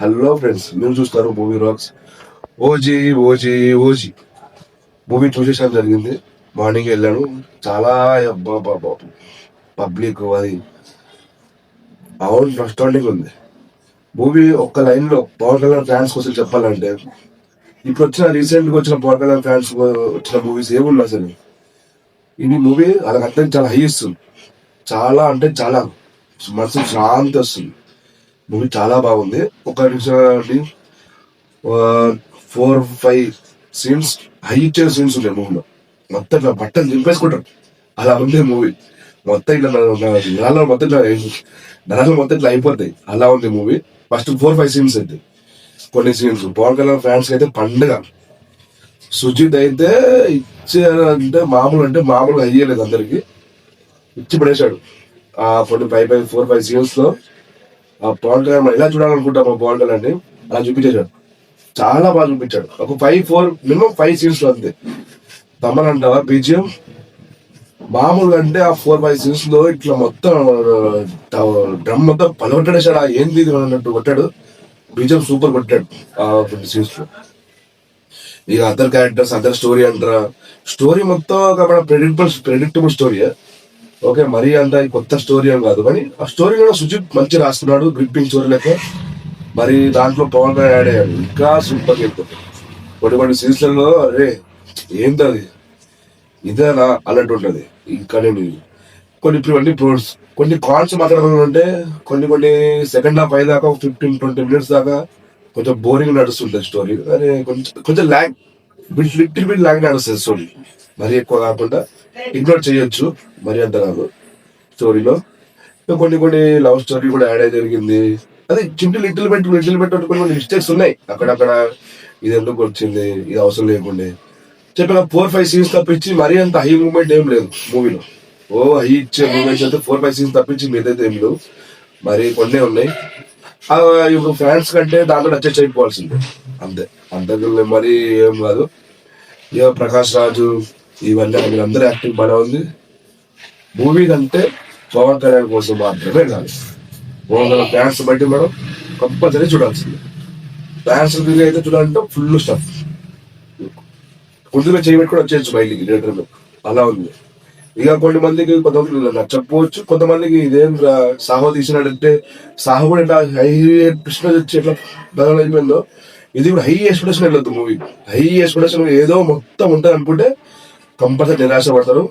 Hello friends, మీరు చూస్తారు movie rocks. OG OG OG movie చూసేసాం జరిగింది. మార్నింగ్ వెళ్ళాను. చాలా పబ్లిక్ అది అవును రెస్టారెంటింగ్ ఉంది. మూవీ ఒక్క లైన్ లో పవన్ కళ్యాణ్ ఫ్యాన్స్ కోసం చెప్పాలంటే, ఇప్పుడు రీసెంట్ గా వచ్చిన పవన్ కళ్యాణ్ ఫ్యాన్స్ వచ్చిన మూవీస్ ఏమున్నా అసలు ఇది మూవీ వాళ్ళకి అర్థం చాలా హై ఇస్తుంది. చాలా అంటే చాలా మనసు శాంతి వస్తుంది. మూవీ చాలా బాగుంది. ఒక 4-5 సీన్స్, హై ఇచ్చిన సీన్స్ ఉన్నాయి మూవీలో. మొత్తం ఇట్లా బట్టలు దింపేసుకుంటారు, అలా ఉంది మూవీ. మొత్తం ఇట్లా నరాలు మొత్తం ఇట్లా అయిపోతాయి, అలా ఉంది మూవీ. ఫస్ట్ 4-5 సీన్స్ అయితే, కొన్ని సీన్స్ పవన్ కళ్యాణ్ ఫ్యాన్స్ అయితే పండుగ. సుజిత్ అయితే ఇచ్చారంటే మామూలుగా అయ్యలేదు, అందరికి ఇచ్చి పడేశాడు. ఆ కొన్ని 4-5 సీన్స్ లో ఆ పవన్ కళ్యాణ్ మనం ఎలా చూడాలనుకుంటాం ఆ పవన్ కళ్యాణ్ అలా చూపించేశాడు. చాలా బాగా చూపించాడు. ఒక 5 సీన్స్ లో అంతే. తమన్ అంటావా బీజిఎం మామూలుగా అంటే ఆ 4-5 సీన్స్ లో ఇట్లా మొత్తం డ్రమ్ మొత్తం పలగొట్టాడేశాడు. ఏంది అన్నట్టు కొట్టాడు. బీజిఎం సూపర్ కొట్టాడు ఆ సీన్స్ లో. ఇక అదర్ క్యారెక్టర్స్, అదర్ స్టోరీ అంటారా, స్టోరీ మొత్తం ఒక ప్రెడిక్టబుల్ స్టోరీ. ఓకే, మరీ అంత కొత్త స్టోరీ అని కాదు, కానీ ఆ స్టోరీలో సుజిత్ మంచి రాస్తున్నాడు, గ్రిప్పింగ్ స్టోరీ లెక్క. మరి దాంట్లో పవన్ కళ్యాణ్ యాడ్ అయ్యాడు, ఇంకా సూపర్ అయిపోతుంది. కొన్ని సీన్స్లలో అరే ఏంటది ఇదేనా అన్నట్టు ఉంటది. ఇంకా నేను కొన్ని కాన్స్ మాట్లాడాలంటే కొన్ని సెకండ్ హాఫ్ అయ్యేదాకా 15-20 మినిట్స్ దాకా కొంచెం బోరింగ్ నడుస్తుంటది స్టోరీ. అరే కొంచెం లిటిల్ బిట్ లాగ్ నడుస్తుంది స్టోరీ. మరీ ఎక్కువ కాకుండా ఇగ్నోర్ చేయొచ్చు, మరి అంత కాదు. స్టోరీలో కొన్ని లవ్ స్టోరీ కూడా యాడ్ అయ్యి జరిగింది. అది లిటిల్ బెట్ కొన్ని మిస్టేక్స్ ఉన్నాయి అక్కడక్కడ. ఇది ఎందుకు వచ్చింది, ఇది అవసరం లేకుండే చెప్పిన 4-5 సీన్స్ తప్పించి మరీ అంత హై మూమెంట్ ఏం లేదు మూవీలో. హై ఇచ్చే మూమెంట్స్ అయితే 4-5 సీన్స్ తప్పించి మీదైతే ఏం లేవు. మరి కొన్నే ఉన్నాయి. ఇప్పుడు ఫ్యాన్స్ కంటే దాంట్లో అడ్జస్ట్ అయిపోవాల్సిందే, అంతే. అంతకు మరీ ఏం కాదు. ఇక ప్రకాష్ రాజు ఇవన్నీ వీళ్ళందరూ యాక్టింగ్ బాగా ఉంది. మూవీ అంటే పవన్ కళ్యాణ్ కోసం మాత్రమే కాదు, పవన్ కళ్యాణ్ ఫ్యాన్స్ బట్టి మనం కంపల్సరీ చూడాల్సింది. ఫ్యాన్స్ అయితే చూడాలంటే ఫుల్ స్టఫ్, ముందుగా చేయబెట్టి కూడా వచ్చేయచ్చు బయటికి థియేటర్లో, అలా ఉంది. ఇక కొంతమందికి నచ్చకపోవచ్చు, కొంతమందికి ఇదేం సాహో తీసినాడంటే, సాహో కూడా ఇట్లా హై ఎక్స్ప్రెషన్ వచ్చి ఎట్లా బదలు అయిపోయిందో, ఇది కూడా హై ఎక్స్ప్రెషన్ వెళ్ళొద్దు మూవీ. హై ఎక్స్ప్రెషన్ ఏదో మొత్తం ఉంటుంది అనుకుంటే కంపల్సరీ నిరాశ పడతారు.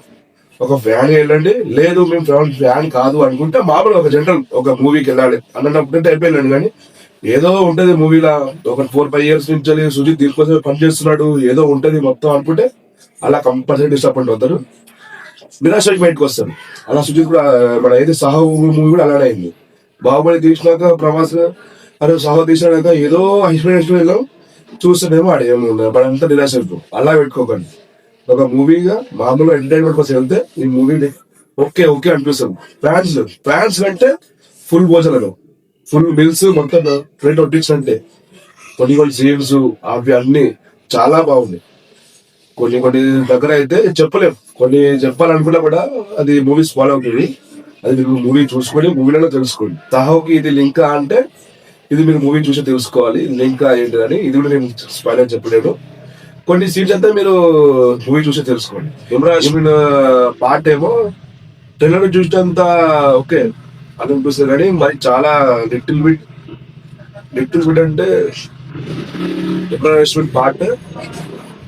ఒక ఫ్యాన్ వెళ్ళండి, లేదు మేము ఫ్యాన్ కాదు అనుకుంటే మామూలుగా ఒక జనరల్ ఒక మూవీకి వెళ్ళాలి అన్నప్పుడు అయిపోయిందండి. కానీ ఏదో ఉంటది మూవీలో, ఒక 4-5 ఇయర్స్ నుంచి సుజిత్ దీనికోసం పని చేస్తున్నాడు, ఏదో ఉంటది మొత్తం అనుకుంటే అలా కంపల్సరీ డిసప్పాయింట్ అవుతారు, నిరాశకి బయటకు వస్తారు. అలా సుజిత్ కూడా మన ఏది సాహో మూవీ కూడా అలానే అయింది. బాహుబలి తీసినాక ప్రభాస్ అరే సాహో తీసినాక ఏదో ఎక్స్పీరియన్స్ వెళ్ళాం, చూస్తేనేమో ఆడేమో అంతా నిరాశ అయిపో. అలా పెట్టుకోకండి. ఒక మూవీగా మామూలుగా ఎంటర్టైన్మెంట్ కోసం వెళ్తే ఈ మూవీ ఓకే అనిపిస్తుంది. ఫ్యాన్స్ అంటే ఫుల్ భోజనం, ఫుల్ మిల్స్ మొత్తం ట్రెండ్ వడ్డించినట్టే. కొన్ని సీన్స్ అవి అన్ని చాలా బాగున్నాయి. కొన్ని దగ్గర అయితే చెప్పలేం, కొన్ని చెప్పాలనుకున్నా కూడా అది మూవీస్ ఫాలో అవుతుంది. అది మీరు మూవీ చూసుకొని మూవీలో తెలుసుకోండి. సాహోకి ఇది లింక్ అంటే ఇది మీరు మూవీ చూసి తెలుసుకోవాలి, లింక్ ఏంటి అని. ఇది కూడా నేను స్పాయిలర్ చెప్పలేను. కొన్ని సీన్స్ అంతా మీరు మూవీ చూసి తెలుసుకోండి. ఇమ్రాన్ పార్ట్ ఏమో ట్రైలర్ చూసినంత ఓకే అని అనిపిస్తుంది, కానీ మరి చాలా లిటిల్ బిట్ అంటే ఇమ్రాన్ పార్ట్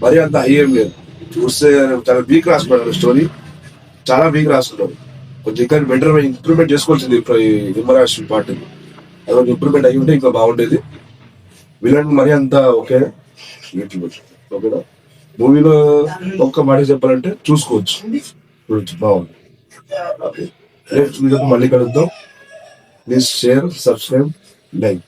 మరి అంత హై ఏం లేదు. చూస్తే చాలా వీక్ రాసుకున్నారు, స్టోరీ చాలా వీక్ రాసుకున్నారు. కొంచెం ఇంకా బెటర్ ఇంప్రూవ్మెంట్ చేసుకోవాల్సింది ఇమ్రాన్ పార్ట్. అది ఇంప్రూవ్మెంట్ అయ్యి ఉంటే ఇంకా బాగుండేది. విలన్ మరి అంత ఓకే ఓకేనా. మూవీలో ఒక్క మాట చెప్పాలంటే చూసుకోవచ్చు, బాగుంది. నెక్స్ట్ వీడియోకి మళ్ళీ కలుద్దాం. Please share, subscribe, like.